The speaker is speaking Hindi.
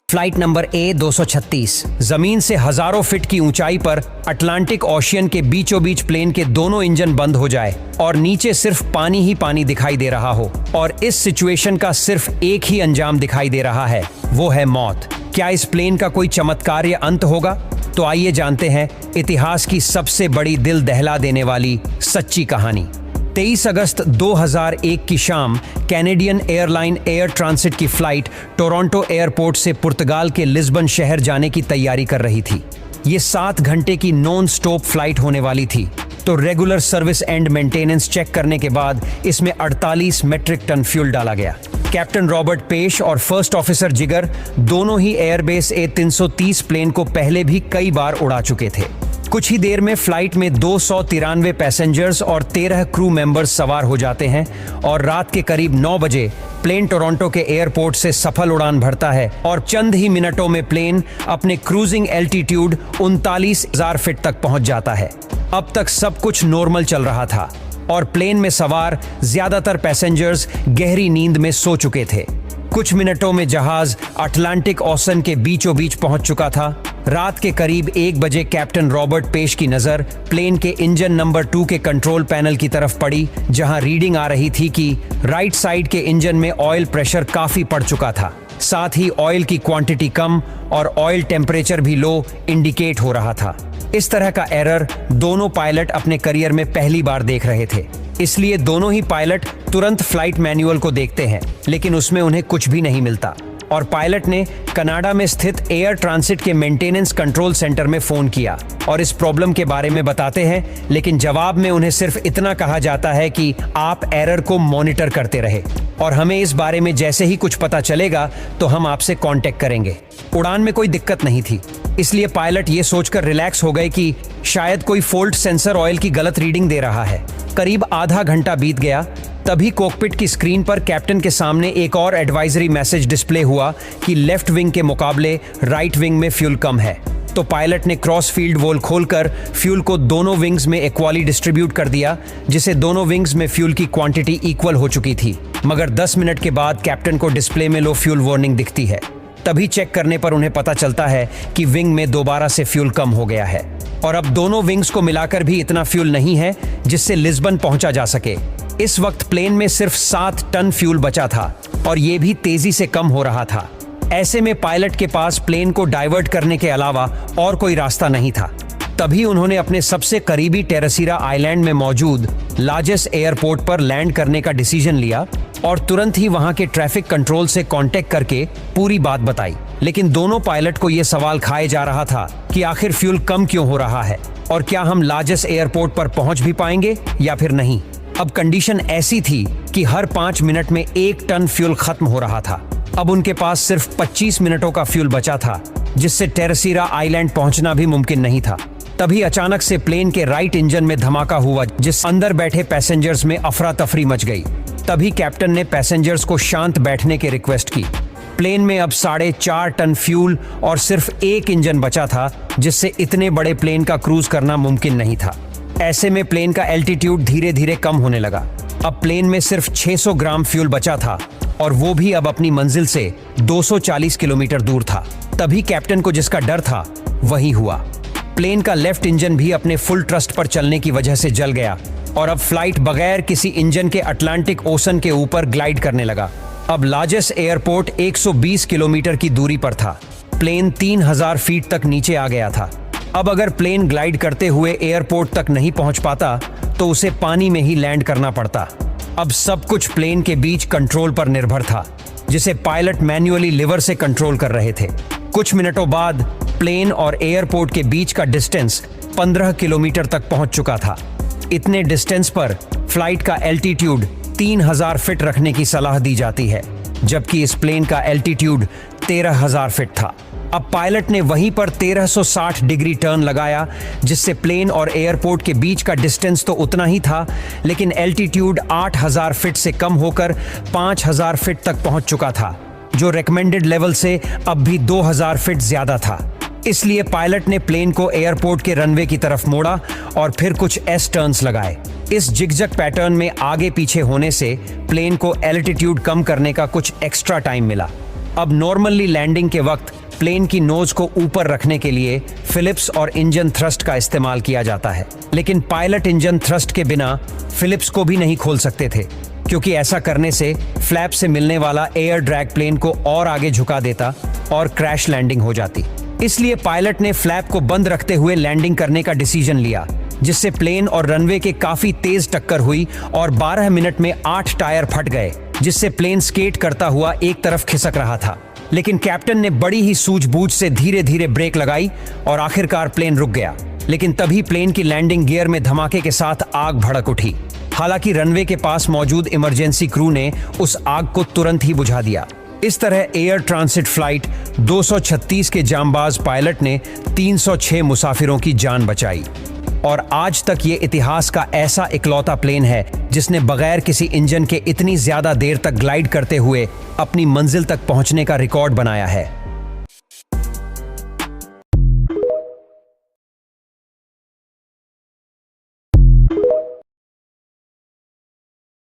फ्लाइट नंबर A236 जमीन से हजारों फीट की ऊंचाई पर अटलांटिक ओशियन के बीचों बीच प्लेन के दोनों इंजन बंद हो जाए और नीचे सिर्फ पानी ही पानी दिखाई दे रहा हो और इस सिचुएशन का सिर्फ एक ही अंजाम दिखाई दे रहा है, वो है मौत। क्या इस प्लेन का कोई चमत्कार या अंत होगा? तो आइए जानते हैं इतिहास की सबसे बड़ी दिल दहला देने वाली सच्ची कहानी। 23 अगस्त 2001 की शाम कैनेडियन एयरलाइन एयर ट्रांसिट की फ्लाइट टोरंटो एयरपोर्ट से पुर्तगाल के लिस्बन शहर जाने की तैयारी कर रही थी। ये 7 घंटे की नॉन स्टॉप फ्लाइट होने वाली थी, तो regular service and maintenance check करने के बाद इसमें 48 मेट्रिक टन फ्यूल डाला गया। कैप्टन रॉबर्ट पेश और फर्स्ट ऑफिसर जिगर दोनों ही एयरबेस A330 प्लेन को पहले भी कई बार उड़ा चुके थे। कुछ ही देर में फ्लाइट में 293 पैसेंजर्स और 13 क्रू मेंबर्स सवार हो जाते हैं और रात के करीब 9 बजे प्लेन टोरंटो के एयरपोर्ट से सफल उड़ान भरता है और चंद ही मिनटों में प्लेन अपने क्रूजिंग एल्टीट्यूड 39,000 फीट तक पहुंच जाता है। अब तक सब कुछ नॉर्मल चल रहा था और प्लेन में सवार ज्यादातर पैसेंजर्स गहरी नींद में सो चुके थे। कुछ मिनटों में जहाज अटलांटिक ओशन के बीचों बीच पहुंच चुका था। रात के करीब 1 बजे कैप्टन रॉबर्ट पेश की नजर प्लेन के इंजन नंबर 2 के कंट्रोल पैनल की तरफ पड़ी, जहां रीडिंग आ रही थी कि राइट साइड के इंजन में ऑयल प्रेशर काफी पड़ चुका था। साथ ही ऑयल की क्वांटिटी कम और ऑयल टेम्परेचर भी लो इंडिकेट हो रहा था। इस तरह का एरर दोनों पायलट अपने करियर में पहली बार देख रहे थे, इसलिए दोनों ही पायलट तुरंत फ्लाइट मैनुअल को देखते हैं, लेकिन उसमें उन्हें कुछ भी नहीं मिलता और पायलट ने कनाडा में स्थित एयर ट्रांसिट के मेंटेनेंस कंट्रोल सेंटर में फोन किया और इस प्रॉब्लम के बारे में बताते हैं, लेकिन जवाब में उन्हें सिर्फ इतना कहा जाता है कि आप एरर को मॉनिटर करते रहे और हमें इस बारे में जैसे ही कुछ पता चलेगा तो हम आपसे कांटेक्ट करेंगे। उड़ान में कोई दिक्कत नहीं थी, इसलिए पायलट ये सोचकर रिलैक्स हो गए कि शायद कोई फोल्ट सेंसर ऑयल की गलत रीडिंग दे रहा है। करीब आधा घंटा बीत गया, तभी कॉकपिट की स्क्रीन पर कैप्टन के सामने एक और एडवाइजरी मैसेज डिस्प्ले हुआ कि लेफ्ट विंग के मुकाबले राइट विंग में फ्यूल कम है। तो पायलट ने क्रॉस फील्ड वॉल खोलकर फ्यूल को दोनों विंग्स में इक्वली डिस्ट्रीब्यूट कर दिया, जिससे दोनों विंग्स में फ्यूल की क्वांटिटी इक्वल हो चुकी थी। मगर 10 मिनट के बाद कैप्टन को डिस्प्ले में लो फ्यूल वार्निंग दिखती है। तभी चेक करने पर उन्हें पता चलता है कि विंग में दोबारा से फ्यूल कम हो गया है और अब दोनों विंग्स को मिलाकर भी इतना फ्यूल नहीं है जिससे लिस्बन पहुंचा जा सके। इस वक्त प्लेन में सिर्फ 7 टन फ्यूल बचा था और ये भी तेजी से कम हो रहा था। ऐसे में पायलट के पास प्लेन को डाइवर्ट करने के अलावा और कोई रास्ता नहीं था। तभी उन्होंने अपने सबसे करीबी टेरेसीरा आइलैंड में मौजूद लार्जेस्ट एयरपोर्ट पर लैंड करने का डिसीजन लिया और तुरंत ही वहां के ट्रैफिक कंट्रोल से कांटेक्ट करके पूरी बात बताई। लेकिन दोनों पायलट को यह सवाल खाए जा रहा था कि आखिर फ्यूल कम क्यों हो रहा है और क्या हम लार्जेस्ट एयरपोर्ट पर पहुंच भी पाएंगे या फिर नहीं। अब कंडीशन ऐसी थी कि हर 5 मिनट में 1 टन फ्यूल खत्म हो रहा था। अब उनके पास सिर्फ 25 मिनटों का फ्यूल बचा था, जिससे टेरेसीरा आइलैंड पहुंचना भी मुमकिन नहीं था। तभी अचानक से प्लेन के राइट इंजन में धमाका हुआ, जिस अंदर बैठे पैसेंजर्स में अफरा तफरी मच गई। तभी कैप्टन ने पैसेंजर्स को शांत बैठने की रिक्वेस्ट की। प्लेन में अब 4.5 टन फ्यूल और सिर्फ 1 इंजन बचा था, जिससे इतने बड़े प्लेन का क्रूज करना मुमकिन नहीं था। ऐसे में प्लेन का एल्टीट्यूड धीरे धीरे कम होने लगा। अब प्लेन में सिर्फ 600 ग्राम फ्यूल बचा था और वो भी अब अपनी मंजिल से 240 किलोमीटर दूर था। तभी कैप्टन को जिसका डर था वही हुआ। प्लेन का लेफ्ट इंजन भी अपने फुल ट्रस्ट पर चलने की वजह से जल गया और अब फ्लाइट बगैर किसी इंजन के अटलांटिक ओशन के ऊपर ग्लाइड करने लगा। अब लार्जेस्ट एयरपोर्ट 120 किलोमीटर की दूरी पर था। प्लेन 3000 फीट तक नीचे आ गया था। अब अगर प्लेन ग्लाइड करते हुए एयरपोर्ट तक नहीं पहुंच पाता तो उसे पानी में ही लैंड करना पड़ता। अब सब कुछ प्लेन के बीच कंट्रोल पर निर्भर था, जिसे पायलट मैन्युअली लिवर से कंट्रोल कर रहे थे। कुछ मिनटों बाद प्लेन और एयरपोर्ट के बीच का डिस्टेंस 15 किलोमीटर तक पहुंच चुका था। इतने डिस्टेंस पर फ्लाइट का एल्टीट्यूड 3000 फीट रखने की सलाह दी जाती है, जबकि इस प्लेन का एल्टीट्यूड 13000 फीट था। अब पायलट ने वहीं पर 1360 डिग्री टर्न लगाया, जिससे प्लेन और एयरपोर्ट के बीच का डिस्टेंस तो उतना ही था, लेकिन एल्टीट्यूड 8000 फीट से कम होकर 5000 फीट तक पहुंच चुका था, जो रिकमेंडेड लेवल से अब भी 2000 फीट ज्यादा था। इसलिए पायलट ने प्लेन को एयरपोर्ट के रनवे की तरफ मोड़ा और फिर कुछ एस टर्न्स लगाए। इस जिगजैग पैटर्न में आगे पीछे होने से प्लेन को एल्टीट्यूड कम करने का कुछ एक्स्ट्रा टाइम मिला। अब नॉर्मली लैंडिंग के वक्त प्लेन की नोज को ऊपर रखने के लिए फिलिप्स और इंजन थ्रस्ट का इस्तेमाल किया जाता है, लेकिन पायलट इंजन थ्रस्ट के बिना फिलिप्स को भी नहीं खोल सकते थे, क्योंकि ऐसा करने से फ्लैप से मिलने वाला एयर ड्रैग प्लेन को और आगे झुका देता और क्रैश लैंडिंग हो जाती। इसलिए पायलट ने फ्लैप को बंद रखते हुए लैंडिंग करने का डिसीजन लिया, जिससे प्लेन और रनवे के काफी तेज टक्कर हुई और 12 मिनट में 8 टायर फट गए, जिससे प्लेन स्केट करता हुआ एक तरफ खिसक रहा था। लेकिन कैप्टन ने बड़ी ही सूझबूझ से धीरे धीरे ब्रेक लगाई और आखिरकार प्लेन रुक गया। लेकिन तभी प्लेन की लैंडिंग गियर में धमाके के साथ आग भड़क उठी। हालांकि रनवे के पास मौजूद इमरजेंसी क्रू ने उस आग को तुरंत ही बुझा दिया। इस तरह एयर ट्रांसिट फ्लाइट 236 के जांबाज पायलट ने 306 मुसाफिरों की जान बचाई और आज तक ये इतिहास का ऐसा इकलौता प्लेन है जिसने बगैर किसी इंजन के इतनी ज्यादा देर तक ग्लाइड करते हुए अपनी मंजिल तक पहुंचने का रिकॉर्ड बनाया है।